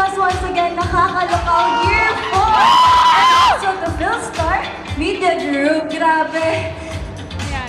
us once again, Nakakalokal Year 4! And also the Philstar Media Group. Grabe.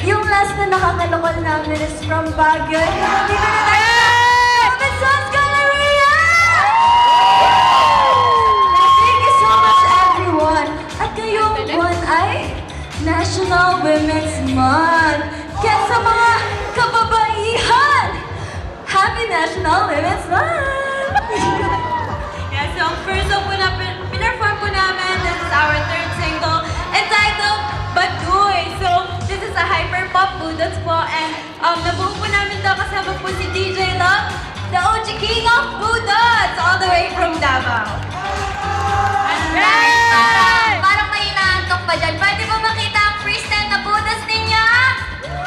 Yung last na nakakalokal namin is from Baguio. Dito na tayo sa Robinsons Galleria! Thank you so much, everyone. At ngayong buwan ay National Women's Month. Kaya sa mga kababaihan, Happy National Women's Month! Yeah, so first song po na pinerform po namin, this is our third single entitled Baduy. So this is a hyper-pop budots po, and nabuo po namin ito kasama po si DJ Love, the OG King of Budots, all the way from Davao. Parang may inaantok pa dyan. Pwede ba makita ang freestyle na budots ninyo?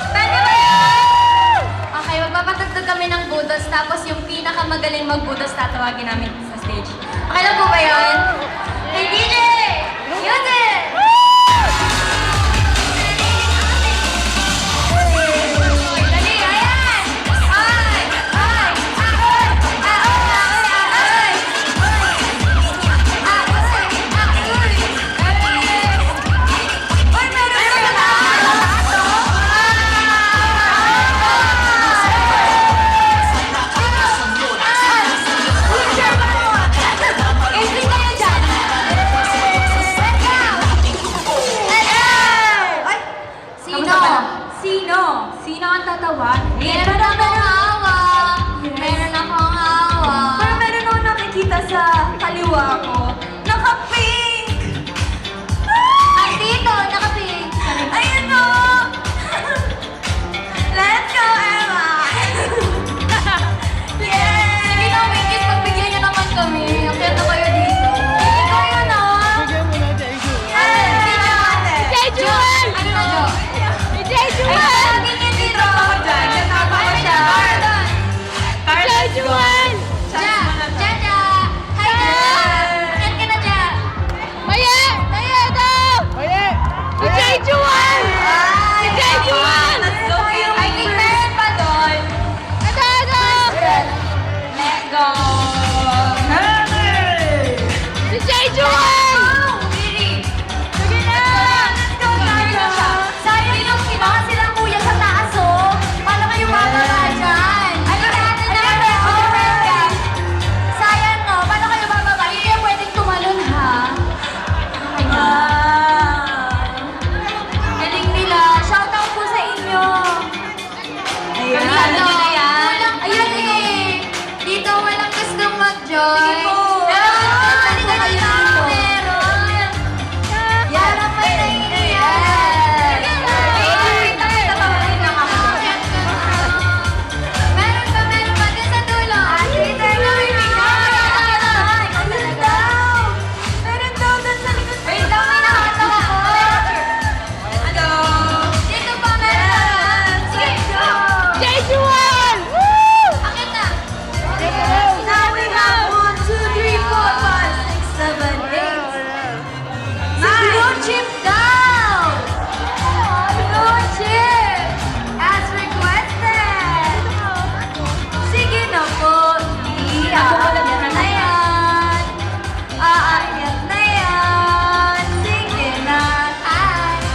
Pwede ba yun? Okay, magpapatugtog kami ng budots, tapos yung pinakamagaling magbudots tatawagin namin sa stage. Okay lang po ba yun? Hey DJ! Use it! Dali, ayan! Ay! Ay! Sino ang tatawa? Meron akong hawak! Meron akong hawak! Pero meron akong nakikita sa kaliwa ko. Naka-pink! Ay, dito! Naka-pink! Ayun o! Let's go, Emma! Yay! Sige na, Winkies, pagbigyan niyo naman kami. Akyat na kayo dito. Ikaw yun, ah! Bigyan mo na, Jeju. Jejuan! Ano na, Jo? Ay, laging yun dito ako dyan. Kasama ko siya. Jejuan! Ja! Ja, Ja! Hi, Ja! Akyat ka na, Ja! Maya! Maya, ito! Maya! Si Jejuan! Si Jejuan! Let's go! I think meron pa doon. Ito! Let's go! Si Jejuan! Sige na! Let's go! Sayang yung mga silang kuya sa taas, oh! Paano kayo bababa dyan? Ano natin na? Sayang, no? Paano kayo bababa? Hindi kayo pwedeng tumalon, ha? Okay na. Galing nila. Shoutout po sa inyo. Ayan. Dito, ayun eh. Dito walang gustong mag-join. Sige po. Halika dito. Meron. Parang may naiiyak. Meron pa. Doon sa dulo. Dito Meron daw doon sa likod. Wait lang, may nakatawa ko. Hello! Dito pa, meron. Sige, go. Jejuan! Akit na. Now we have 1, 2, 3, 4, 5, 6, 7, 8. Si Blue Chip down! Blue Chip! As requested! Sige na po, iaakyat na yan. Aakyat na yan. Sige na.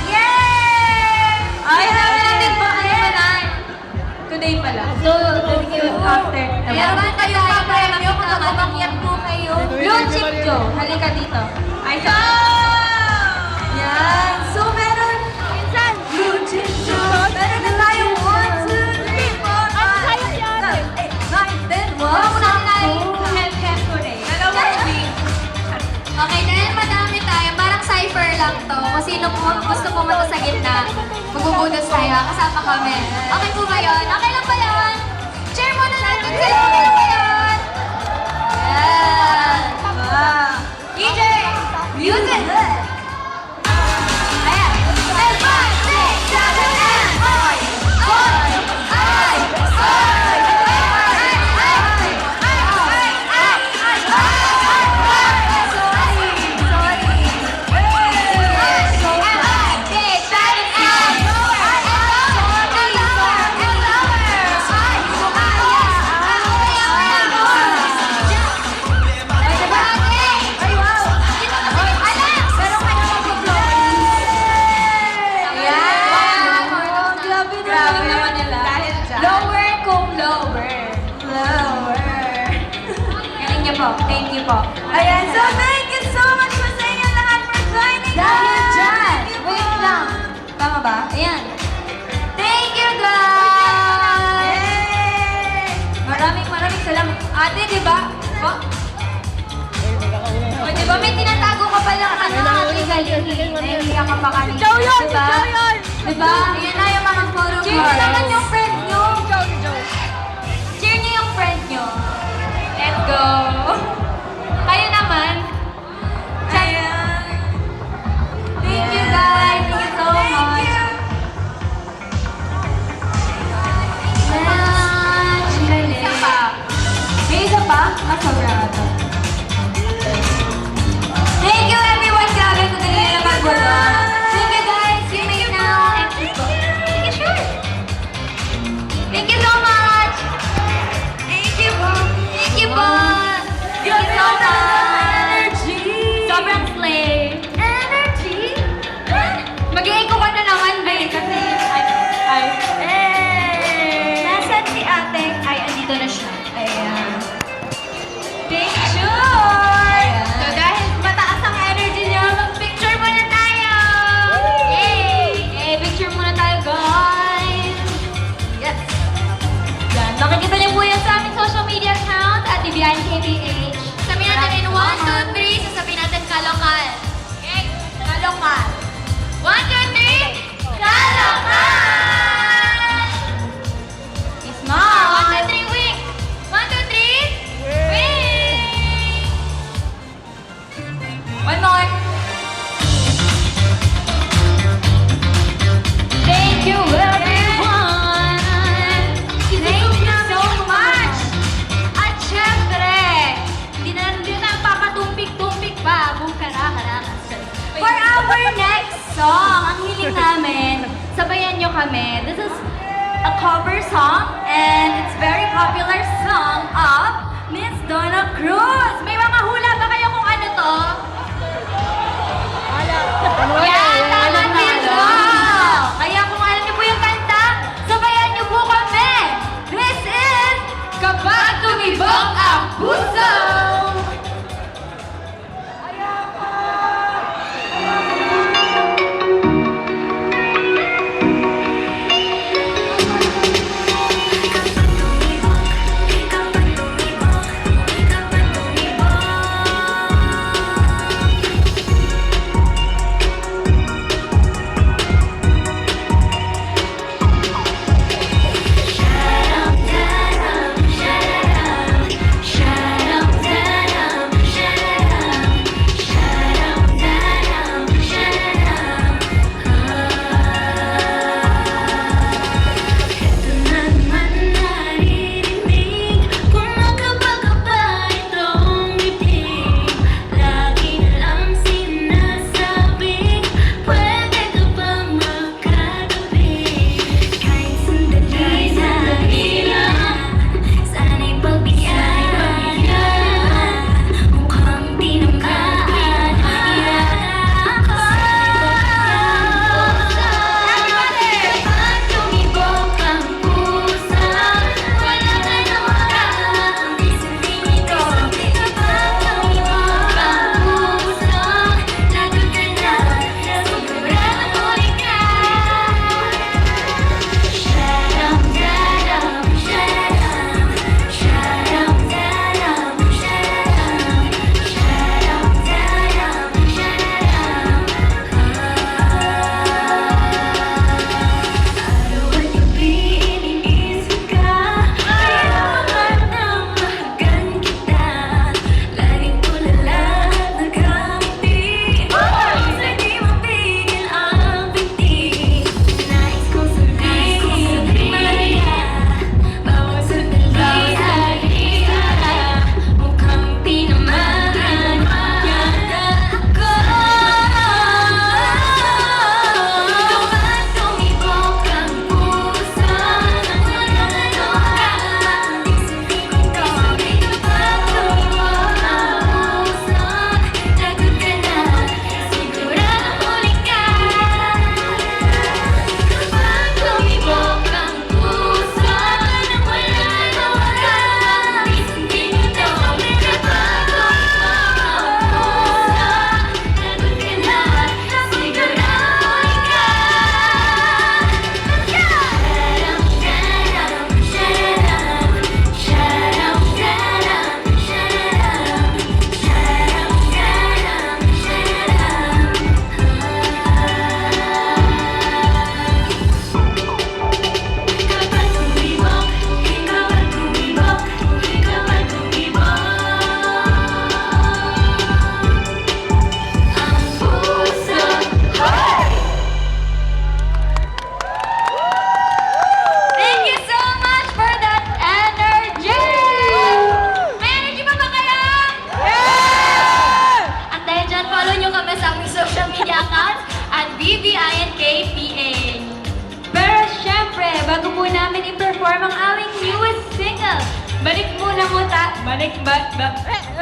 Yay! Ay, natin ba kayo manay? Today pala. So, after. Meron kayong papremyo kung umakyat po kayo. Blue Chip Joe, halika dito. Ay, so! Yan. So, meron. Minsan, Blue Chip Joe. Meron na tayong 1, 2, 3, 4, 5, 6, 7, 8, 9, 10. Wala ko na Help ko rin. Dalawang week. Okay, dahil madami tayo, parang cipher lang to. Kung sino po gusto pumunta sa gitna, magbubudos tayo, kasama kami. Okay po ba yun? Okay lang ba yun? Share muna natin sila. Okay lang ba yun? Yan. DJ, music! Ayan. 10, 5, 6, 7, 8, 5, 6, 7, 8, po. Thank you po. Ayan, so thank you so much po sa inyo lahat for joining us. Dahil dyan, Thank you po. wait lang. Tama ba? Ayan. Thank you, guys! Yay! Maraming salamat. Ate, di ba? Po? O, di ba may tinatago ka palang ate galing. Nahihiya ka pa kanina. Joe yun! Diba? Joe yun! Diba? Ayan na yung mga photo cards. Cheers naman yung friend nyo. Joe! Cheer niyo yung friend nyo. Let's go. Kayo naman. Ayan. Thank you, guys. Thank you so Thank much. you. Isa pa. May isa pa? Sobra ata. Thank you, everyone. Grabe ko dali na magwala. Thank you, guys. You may now exit po. Sige, sure. Thank you so much. Thank you po. Thank you po. Thank you so much. Energy. Sobrang slay. Energy? Mag-i-echo ka na naman, babe. Kasi, Nasaan si ate? ay, andito na siya. Ayan. Picture! So, dahil mataas ang energy niyo, mag-picture muna tayo! Yay! Yay! Picture muna tayo, guys! Yes! Yan. Makikita niyo po yan sa aming social media account at TVNKPH. Sabihin natin in 1, 2, 3. Sasabihin natin kalokal. Okay? Kalokal. 1, 2, 3. Kalokal! Smile! 1, 2, 3, wink! 1, 2, 3, wink! One more. Thank you, everyone! Thank you so much! At syempre, hindi na papatumpik-tumpik pa. Boom, kara. For our next song, ang hiling namin, sabayan nyo kami. This is a cover song and it's very popular song of Miss Donna Cruz. May mga hula ba kayo kung ano to? Yan, tama dito! Kaya kung alam niyo po yung kanta, sabayan niyo po kami! This is Kapag Tumibok ang Puso! Kapag tumibok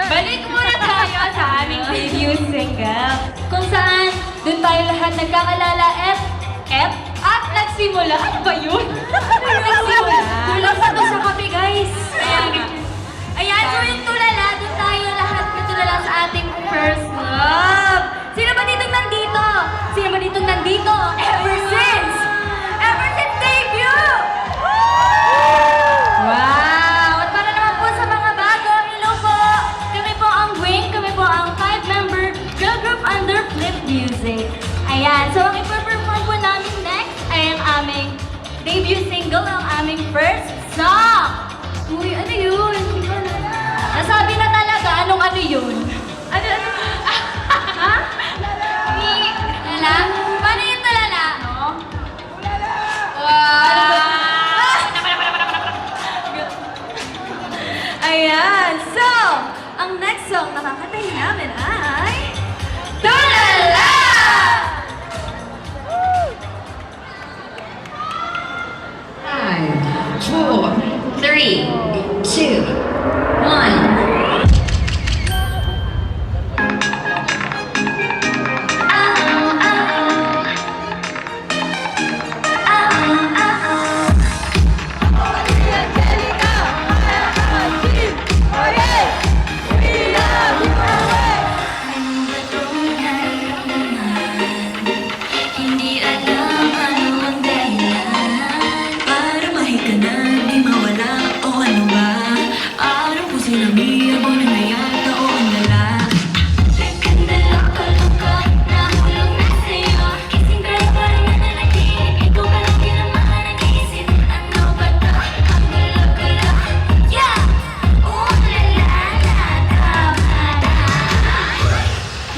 balik muna tayo sa aming debut single. Kung saan, doon tayo lahat nagkakalala at nagsimula. Ano ba yun? Nagsimula. Kulang sa to sa kape, guys. Ayan, so yung tulala, doon tayo lahat natulala sa ating first love. Sino ba ditong nandito? Sino ba ditong nandito? Ever since debut! Wow! At para naman po sa mga bago, hello po! Kami po ang Wing, kami po ang 5-member girl group under Flip Music. Ayan, so ang iperform po namin next ay ang aming debut single, ang aming first song. Uy, ano yun? Hindi ko alam. Nasabi na talaga, anong ano yun? Ano? Ha? Tulala? Paano yung tulala? No? Ayan, so, ang next song na kakatayin namin ay Tulala! Five, four, three, two, one. Hindi alam ano ang dahilan para mahika na di mawala o ano ba? Araw ko sinami ako na nayata o ang lala. Nagkandala ko loko, nahulog na sa'yo. Kising girl parang nananaginip, ikaw ka lang kinamahan ang isip. Ano ba to? Ang gulo-gulo. Yeah! Lala, tama na.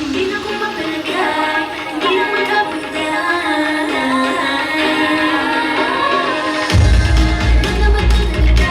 Hindi na ko mapalagay, hindi na magkapunta. Ano naman talaga?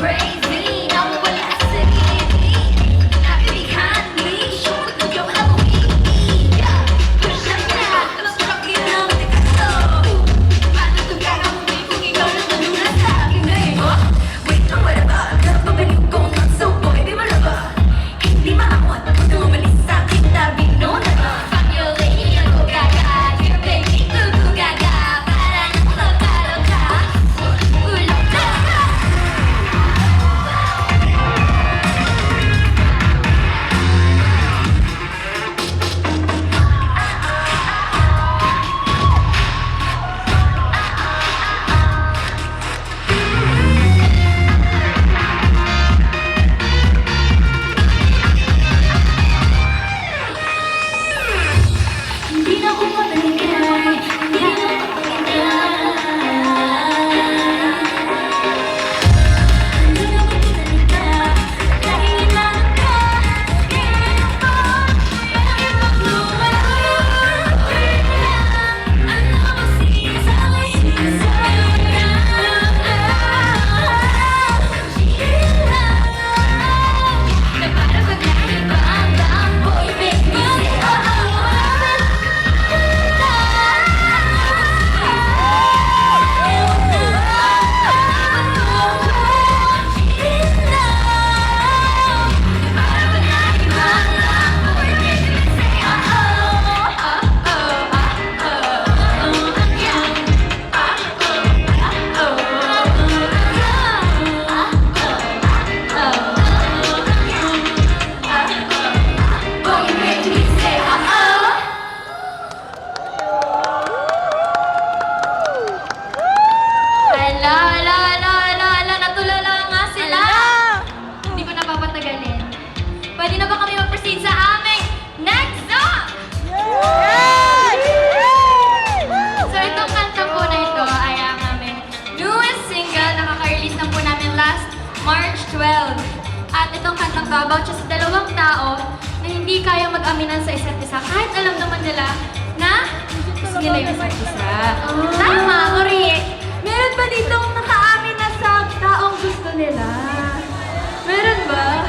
Crazy, now wala sa sarili. Napilihan ni, shoot, nagyo ka na bumili. Push up na, alam ko lang yun ang matikaso. Paano ito gagawin kung ikaw lang tulungan sa akin ngayon? Wait lang, wala ba? Napabalik ko ng subo, hindi mo na ba? Hindi maamot, huwag kang umalis sa akin, tabi no na ba? Fuck you, lady, ako gaga. Your baby, tutu gaga. Para nang loka-loka. Ulok ka. Hindi na ako mabalik, hindi na ako mabalik. Hindi na ako mabalik, laging inanap ka. Kaya ako, kaya magluwala ko. Ano ba sinasabi sa'yo na? Na parang magkaiba ang dambo, you make me say, oh, oh. Ala, natulala nga sila. Hindi ko napapatagalin. Pwede na ba kami mag-proceed sa aming next song? So itong kanta po hindi kayang mag-aminan sa isa't isa kahit alam naman nila na gusto nila yung isa't isa. Tama, correct. Meron ba ditong nakaamin na sa taong gusto nila? Meron ba?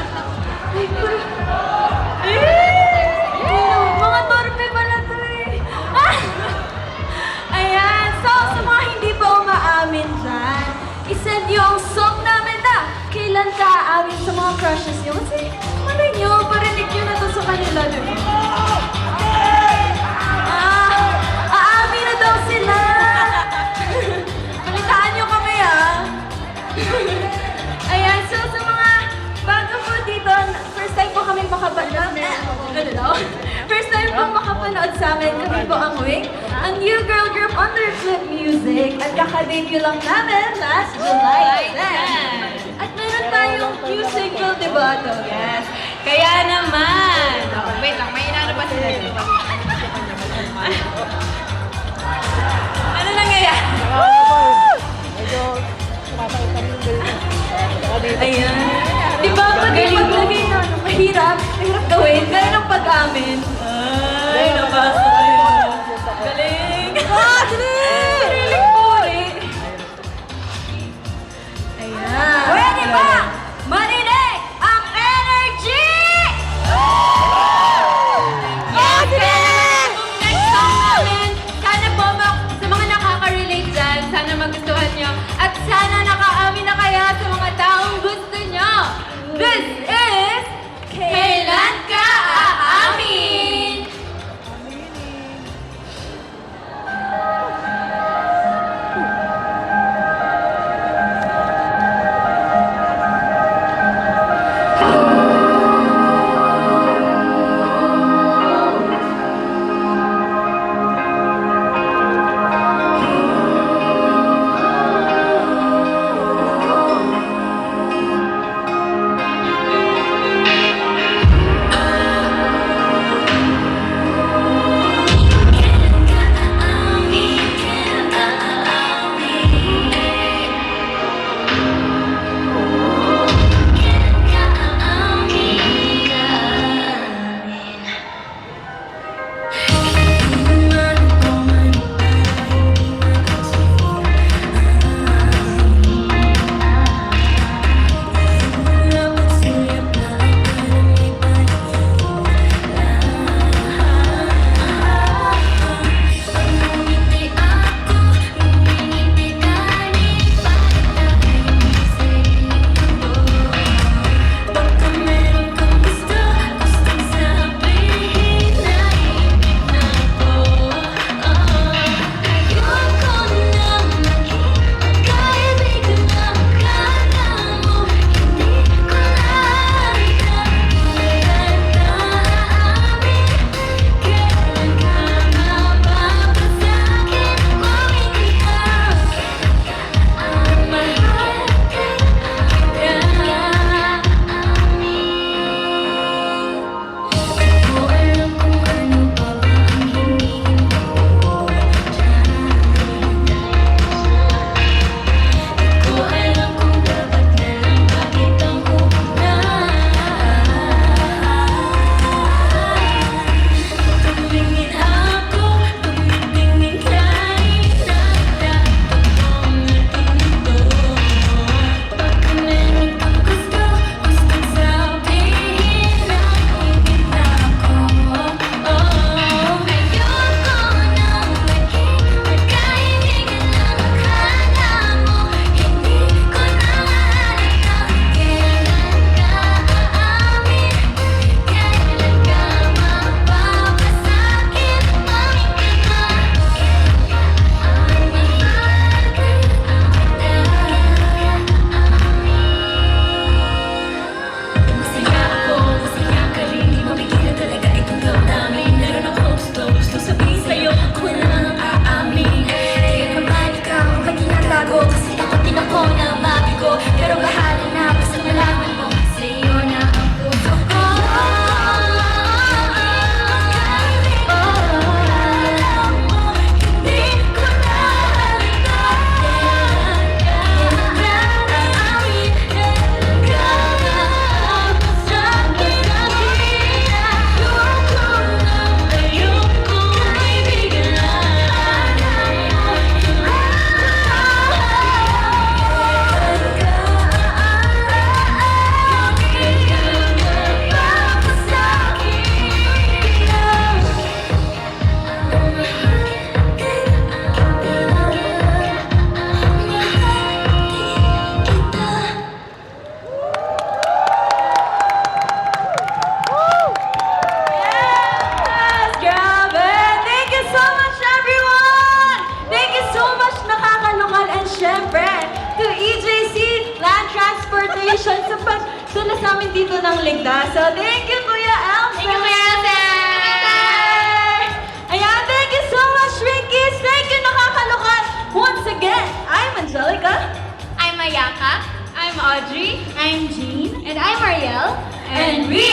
Ay, mga torpe pala to eh. Ayan, so sa mga hindi pa umaamin dyan, isend nyo ang song namin na kailan ka aamin sa mga crushes nyo. Kasi, malay nyo, parinig nyo na to sa kanila. Diba? Aamin na daw sila. Balitaan nyo kami Ayan, so sa mga bago po dito, first time po kami makapanood. First time po makapanood sa amin, kami po ang Wing, ang new girl group under Flip Music. At kaka-debut lang namin last July 10. At meron tayong new single, diba to? Yes. Kaya naman. Wait lang, may inano pa sila dito. Ano nangyayari? Ayan. Di ba pag ipaglagay na mahirap gawin, gaya ng pag-amin. Ay, nabasa kayo. Galing! Galing puri! Ayan. Pwede ba marinig ang energy? Yes! Next song namin, sana po sa mga nakaka-relate dyan, sana magustuhan nyo. At sana nakaamin na kaya sa mga taong gusto nyo. This is Kailan Ka Aamin? na sa amin dito ng ligtas. So, thank you, Kuya Elsa! Thank you, Kuya Elsa! Ayan, thank you so much, Rinkies! Thank you, nakakaloka! Once again, I'm Angelica. I'm Mayaka. I'm Audrey. I'm Jean. And I'm Ariel. And we